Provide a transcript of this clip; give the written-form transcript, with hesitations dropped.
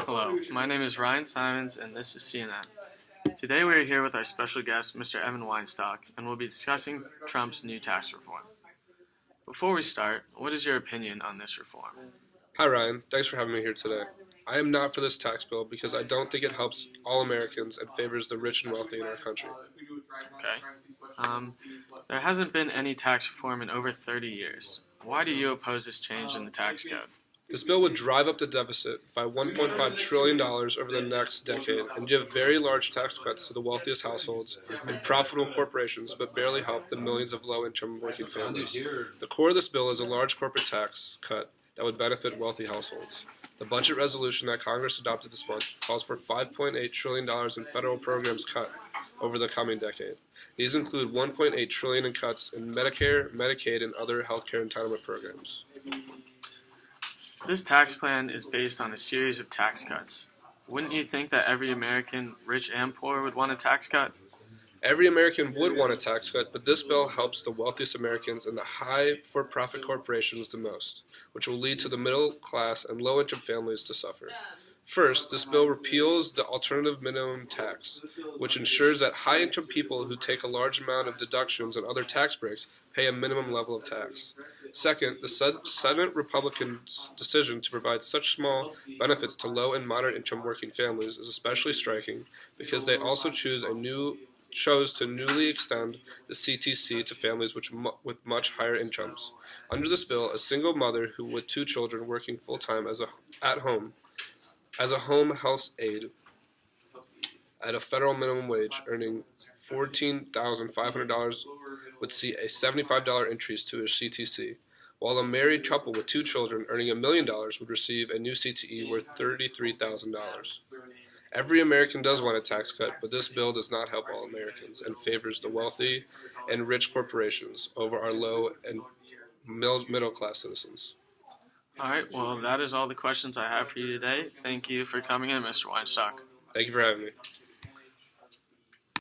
Hello, my name is Ryan Simons, and this is CNN. Today we are here with our special guest, Mr. Evan Weinstock, and we'll be discussing Trump's new tax reform. Before we start, what is your opinion on this reform? Hi Ryan, thanks for having me here today. I am not for this tax bill because I don't think it helps all Americans and favors the rich and wealthy in our country. Okay. There hasn't been any tax reform in over 30 years. Why do you oppose this change in the tax code? This bill would drive up the deficit by $1.5 trillion over the next decade and give very large tax cuts to the wealthiest households and profitable corporations, but barely help the millions of low-income working families. The core of this bill is a large corporate tax cut that would benefit wealthy households. The budget resolution that Congress adopted this month calls for $5.8 trillion in federal programs cut over the coming decade. These include $1.8 trillion in cuts in Medicare, Medicaid, and other healthcare entitlement programs. This tax plan is based on a series of tax cuts. Wouldn't you think that every American, rich and poor, would want a tax cut? Every American would want a tax cut, but this bill helps the wealthiest Americans and the high for-profit corporations the most, which will lead to the middle class and low-income families to suffer. First, this bill repeals the alternative minimum tax, which ensures that high-income people who take a large amount of deductions and other tax breaks pay a minimum level of tax. Second, the Senate Republicans' decision to provide such small benefits to low and moderate-income working families is especially striking because they also chose to newly extend the CTC to families with much higher incomes. Under this bill, a single mother with two children working full-time at home as a home health aide at a federal minimum wage earning $14,500 would see a $75 increase to his CTC, while a married couple with two children earning $1 million would receive a new CTE worth $33,000. Every American does want a tax cut, but this bill does not help all Americans and favors the wealthy and rich corporations over our low and middle-class citizens. All right, well, that is all the questions I have for you today. Thank you for coming in, Mr. Weinstock. Thank you for having me.